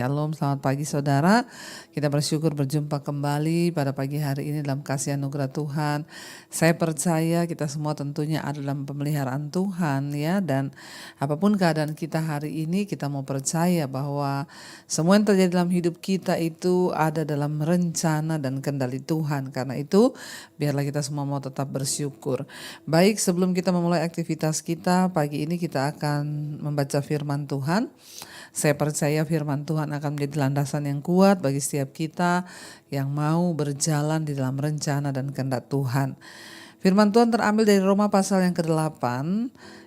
Shalom, selamat pagi saudara. Kita bersyukur berjumpa kembali pada pagi hari ini dalam kasih anugerah Tuhan. Saya percaya kita semua tentunya ada dalam pemeliharaan Tuhan ya. Dan apapun keadaan kita hari ini, kita mau percaya bahwa semua yang terjadi dalam hidup kita itu ada dalam rencana dan kendali Tuhan. Karena itu biarlah kita semua mau tetap bersyukur. Baik, sebelum kita memulai aktivitas kita, pagi ini kita akan membaca firman Tuhan. Saya percaya firman Tuhan akan menjadi landasan yang kuat bagi setiap kita yang mau berjalan di dalam rencana dan kehendak Tuhan. Firman Tuhan terambil dari Roma pasal yang ke-8,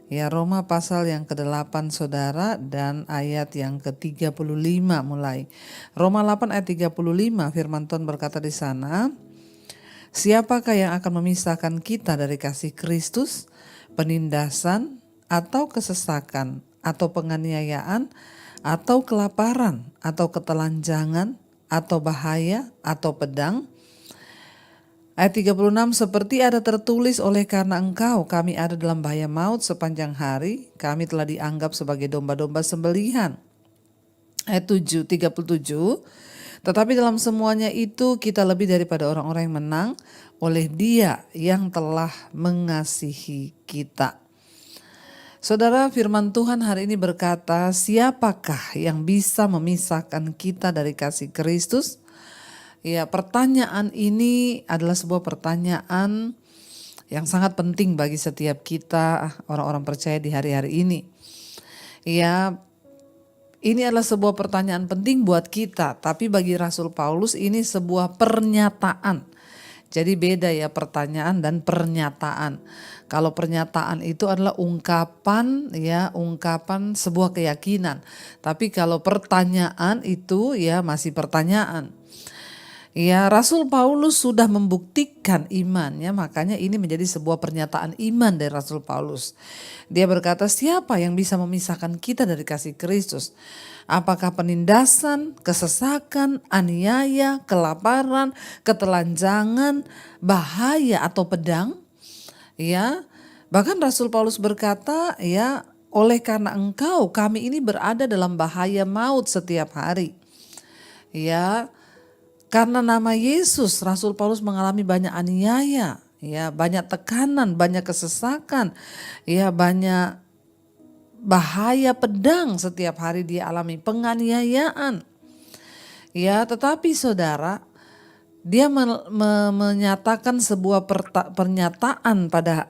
ya Roma pasal yang ke-8 saudara, dan ayat yang ke-35 mulai. Roma 8 ayat 35 firman Tuhan berkata di sana, siapakah yang akan memisahkan kita dari kasih Kristus? Penindasan atau kesesakan atau penganiayaan atau kelaparan, atau ketelanjangan, atau bahaya, atau pedang. Ayat 36, seperti ada tertulis, oleh karena engkau kami ada dalam bahaya maut sepanjang hari, kami telah dianggap sebagai domba-domba sembelihan. Ayat 37, tetapi dalam semuanya itu kita lebih daripada orang-orang yang menang oleh Dia yang telah mengasihi kita. Saudara, firman Tuhan hari ini berkata, siapakah yang bisa memisahkan kita dari kasih Kristus? Ya, pertanyaan ini adalah sebuah pertanyaan yang sangat penting bagi setiap kita, orang-orang percaya di hari-hari ini. Ya, ini adalah sebuah pertanyaan penting buat kita, tapi bagi Rasul Paulus ini sebuah pernyataan. Jadi beda ya pertanyaan dan pernyataan. Kalau pernyataan itu adalah ungkapan sebuah keyakinan. Tapi kalau pertanyaan itu ya masih pertanyaan. Ya, Rasul Paulus sudah membuktikan imannya, makanya ini menjadi sebuah pernyataan iman dari Rasul Paulus. Dia berkata, siapa yang bisa memisahkan kita dari kasih Kristus? Apakah penindasan, kesesakan, aniaya, kelaparan, ketelanjangan, bahaya atau pedang? Ya, bahkan Rasul Paulus berkata, ya, oleh karena engkau kami ini berada dalam bahaya maut setiap hari. Ya, karena nama Yesus, Rasul Paulus mengalami banyak aniaya, ya, banyak tekanan, banyak kesesakan, ya, banyak bahaya pedang setiap hari dia alami, penganiayaan. Ya, tetapi saudara, dia menyatakan sebuah pernyataan pada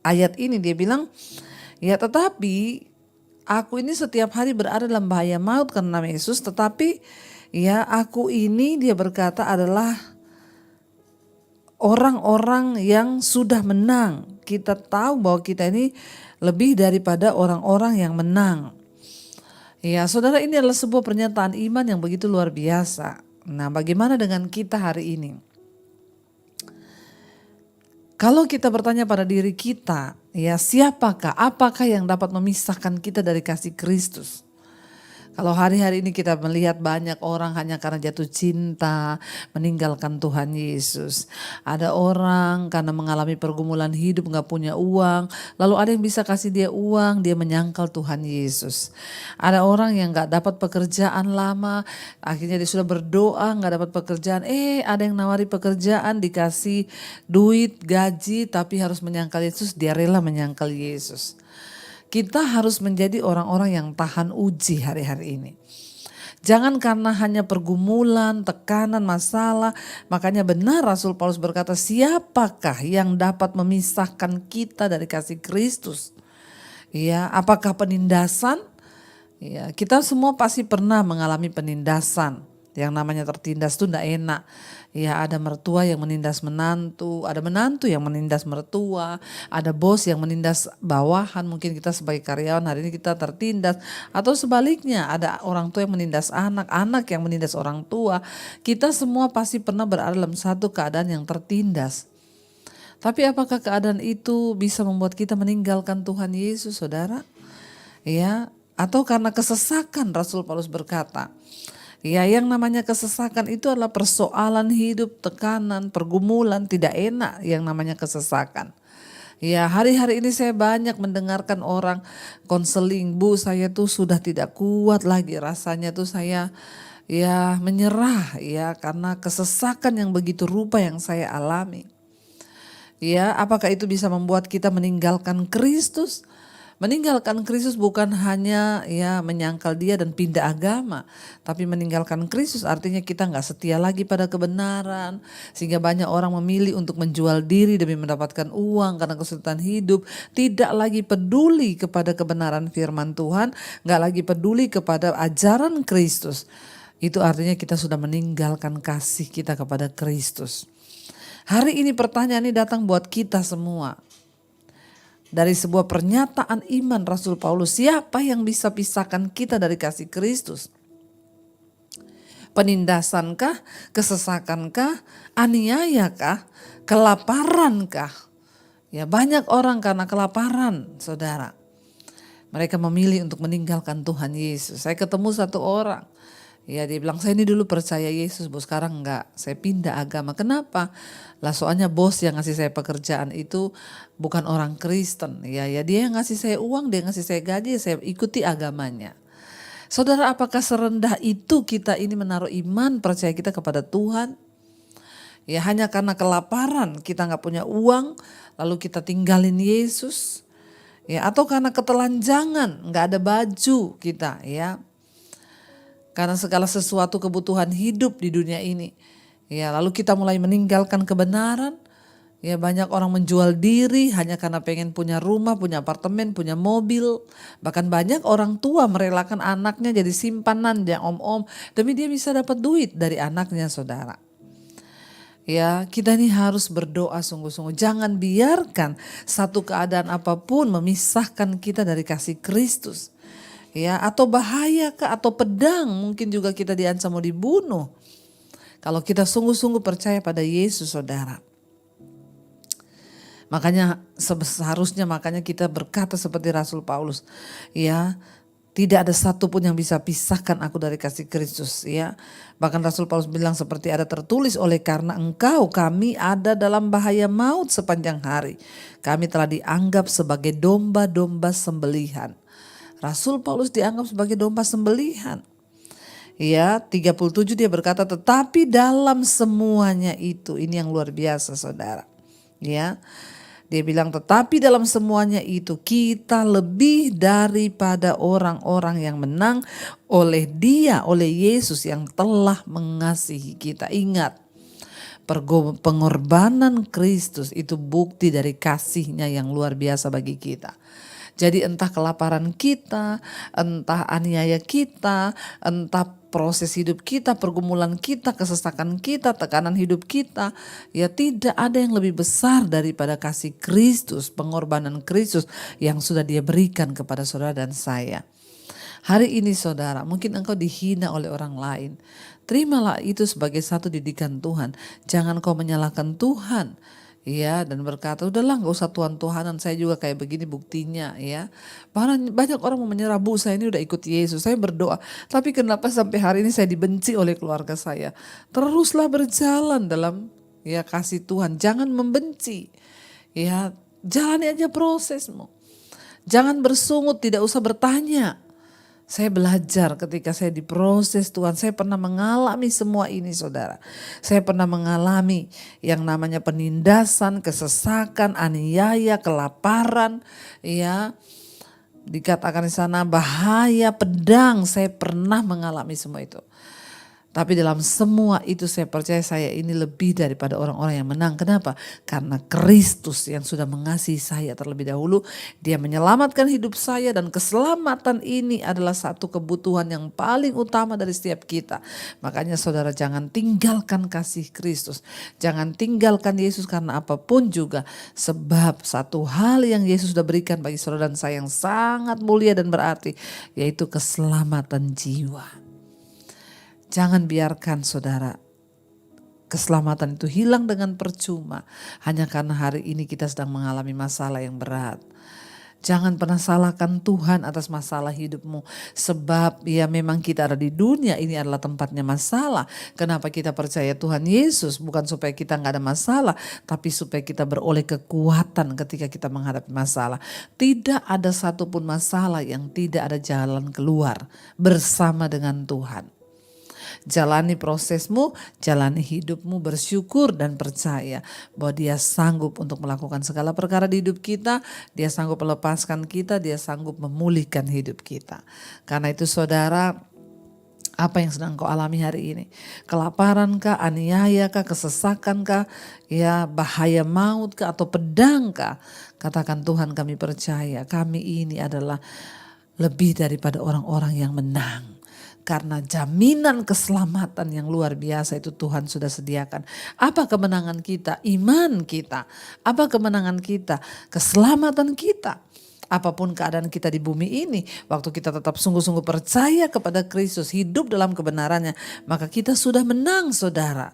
ayat ini. Dia bilang, ya tetapi aku ini setiap hari berada dalam bahaya maut karena nama Yesus, tetapi ya aku ini, dia berkata, adalah orang-orang yang sudah menang. Kita tahu bahwa kita ini lebih daripada orang-orang yang menang. Ya, saudara, ini adalah sebuah pernyataan iman yang begitu luar biasa. Nah, bagaimana dengan kita hari ini? Kalau kita bertanya pada diri kita, ya siapakah, apakah yang dapat memisahkan kita dari kasih Kristus? Kalau hari-hari ini kita melihat banyak orang hanya karena jatuh cinta meninggalkan Tuhan Yesus. Ada orang karena mengalami pergumulan hidup gak punya uang. Lalu ada yang bisa kasih dia uang, dia menyangkal Tuhan Yesus. Ada orang yang gak dapat pekerjaan lama, akhirnya dia sudah berdoa gak dapat pekerjaan. Ada yang nawari pekerjaan, dikasih duit, gaji, tapi harus menyangkal Yesus, dia rela menyangkal Yesus. Kita harus menjadi orang-orang yang tahan uji hari-hari ini. Jangan karena hanya pergumulan, tekanan, masalah. Makanya benar Rasul Paulus berkata, siapakah yang dapat memisahkan kita dari kasih Kristus? Ya, apakah penindasan? Ya, kita semua pasti pernah mengalami penindasan. Yang namanya tertindas itu tidak enak. Ya, ada mertua yang menindas menantu, ada menantu yang menindas mertua, ada bos yang menindas bawahan, mungkin kita sebagai karyawan hari ini kita tertindas, atau sebaliknya ada orang tua yang menindas anak, anak yang menindas orang tua. Kita semua pasti pernah berada dalam satu keadaan yang tertindas. Tapi apakah keadaan itu bisa membuat kita meninggalkan Tuhan Yesus, saudara? Ya, atau karena kesesakan, Rasul Paulus berkata, ya, yang namanya kesesakan itu adalah persoalan hidup, tekanan, pergumulan, tidak enak yang namanya kesesakan. Ya, hari-hari ini saya banyak mendengarkan orang konseling, Bu, saya tuh sudah tidak kuat lagi rasanya tuh saya ya menyerah ya karena kesesakan yang begitu rupa yang saya alami. Ya, apakah itu bisa membuat kita meninggalkan Kristus? Meninggalkan Kristus bukan hanya ya menyangkal dia dan pindah agama, tapi meninggalkan Kristus artinya kita nggak setia lagi pada kebenaran, sehingga banyak orang memilih untuk menjual diri demi mendapatkan uang karena kesulitan hidup, tidak lagi peduli kepada kebenaran firman Tuhan, nggak lagi peduli kepada ajaran Kristus. Itu artinya kita sudah meninggalkan kasih kita kepada Kristus. Hari ini pertanyaan ini datang buat kita semua. Dari sebuah pernyataan iman Rasul Paulus, siapa yang bisa pisahkan kita dari kasih Kristus? Penindasankah, kesesakankah, aniayakah, kelaparankah? Ya, banyak orang karena kelaparan, saudara. Mereka memilih untuk meninggalkan Tuhan Yesus. Saya ketemu satu orang, ya dia bilang saya ini dulu percaya Yesus, bos sekarang enggak, saya pindah agama. Kenapa? Lah soalnya bos yang ngasih saya pekerjaan itu bukan orang Kristen. Ya dia yang ngasih saya uang, dia ngasih saya gaji, saya ikuti agamanya. Saudara, apakah serendah itu kita ini menaruh iman percaya kita kepada Tuhan? Ya hanya karena kelaparan kita nggak punya uang lalu kita tinggalin Yesus. Ya atau karena ketelanjangan nggak ada baju kita ya. Karena segala sesuatu kebutuhan hidup di dunia ini. Ya, lalu kita mulai meninggalkan kebenaran. Ya, banyak orang menjual diri hanya karena pengen punya rumah, punya apartemen, punya mobil. Bahkan banyak orang tua merelakan anaknya jadi simpanan ya om-om demi dia bisa dapat duit dari anaknya, saudara. Ya, kita ini harus berdoa sungguh-sungguh. Jangan biarkan satu keadaan apapun memisahkan kita dari kasih Kristus. Ya, atau bahaya atau pedang, mungkin juga kita diancam mau dibunuh. Kalau kita sungguh-sungguh percaya pada Yesus, saudara. Makanya seharusnya kita berkata seperti Rasul Paulus, ya, tidak ada satu pun yang bisa pisahkan aku dari kasih Kristus, ya. Bahkan Rasul Paulus bilang seperti ada tertulis, oleh karena engkau kami ada dalam bahaya maut sepanjang hari. Kami telah dianggap sebagai domba-domba sembelihan. Rasul Paulus dianggap sebagai domba sembelihan. Ya, 37 dia berkata, tetapi dalam semuanya itu, ini yang luar biasa, saudara. Ya. Dia bilang tetapi dalam semuanya itu kita lebih daripada orang-orang yang menang oleh Dia, oleh Yesus yang telah mengasihi kita. Ingat, pengorbanan Kristus itu bukti dari kasih-Nya yang luar biasa bagi kita. Jadi entah kelaparan kita, entah aniaya kita, entah proses hidup kita, pergumulan kita, kesesakan kita, tekanan hidup kita, ya tidak ada yang lebih besar daripada kasih Kristus, pengorbanan Kristus yang sudah Dia berikan kepada saudara dan saya. Hari ini saudara, mungkin engkau dihina oleh orang lain. Terimalah itu sebagai satu didikan Tuhan. Jangan kau menyalahkan Tuhan. Ya, dan berkata udahlah gak usah Tuhan-Tuhanan, saya juga kayak begini buktinya ya. Banyak orang mau menyerah, Bu saya ini udah ikut Yesus, saya berdoa. Tapi kenapa sampai hari ini saya dibenci oleh keluarga saya? Teruslah berjalan dalam ya kasih Tuhan, jangan membenci. Ya, jalani aja prosesmu. Jangan bersungut, tidak usah bertanya. Saya belajar ketika saya diproses Tuhan, saya pernah mengalami semua ini saudara. Saya pernah mengalami yang namanya penindasan, kesesakan, aniaya, kelaparan, ya. Dikatakan di sana bahaya, pedang, saya pernah mengalami semua itu. Tapi dalam semua itu saya percaya saya ini lebih daripada orang-orang yang menang. Kenapa? Karena Kristus yang sudah mengasihi saya terlebih dahulu. Dia menyelamatkan hidup saya dan keselamatan ini adalah satu kebutuhan yang paling utama dari setiap kita. Makanya saudara jangan tinggalkan kasih Kristus. Jangan tinggalkan Yesus karena apapun juga. Sebab satu hal yang Yesus sudah berikan bagi saudara dan saya yang sangat mulia dan berarti. Yaitu keselamatan jiwa. Jangan biarkan saudara keselamatan itu hilang dengan percuma hanya karena hari ini kita sedang mengalami masalah yang berat. Jangan pernah salahkan Tuhan atas masalah hidupmu. Sebab ya memang kita ada di dunia, ini adalah tempatnya masalah. Kenapa kita percaya Tuhan Yesus? Bukan supaya kita gak ada masalah, tapi supaya kita beroleh kekuatan ketika kita menghadapi masalah. Tidak ada satupun masalah yang tidak ada jalan keluar bersama dengan Tuhan. Jalani prosesmu, jalani hidupmu, bersyukur dan percaya bahwa Dia sanggup untuk melakukan segala perkara di hidup kita. Dia sanggup melepaskan kita, Dia sanggup memulihkan hidup kita. Karena itu saudara, apa yang sedang kau alami hari ini? Kelaparan kah, aniaya kah, kesesakan kah, ya bahaya maut kah, atau pedang kah? Katakan, Tuhan, kami percaya kami ini adalah lebih daripada orang-orang yang menang. Karena jaminan keselamatan yang luar biasa itu Tuhan sudah sediakan. Apa kemenangan kita? Iman kita. Apa kemenangan kita? Keselamatan kita. Apapun keadaan kita di bumi ini, waktu kita tetap sungguh-sungguh percaya kepada Kristus, hidup dalam kebenarannya, maka kita sudah menang, saudara.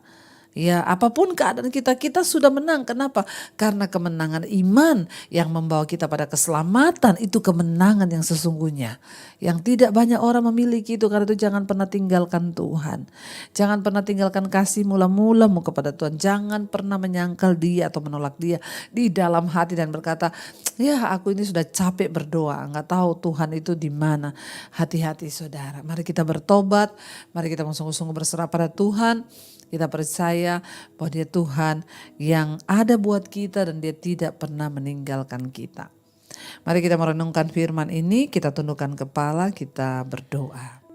Ya, apapun keadaan kita, kita sudah menang. Kenapa? Karena kemenangan iman yang membawa kita pada keselamatan, itu kemenangan yang sesungguhnya. Yang tidak banyak orang memiliki itu. Karena itu jangan pernah tinggalkan Tuhan. Jangan pernah tinggalkan kasih mula-mulamu kepada Tuhan. Jangan pernah menyangkal Dia atau menolak Dia di dalam hati dan berkata, ya aku ini sudah capek berdoa, nggak tahu Tuhan itu di mana. Hati-hati saudara. Mari kita bertobat, mari kita sungguh-sungguh berserah pada Tuhan. Kita percaya bahwa Dia Tuhan yang ada buat kita dan Dia tidak pernah meninggalkan kita. Mari kita merenungkan firman ini, kita tundukkan kepala, kita berdoa.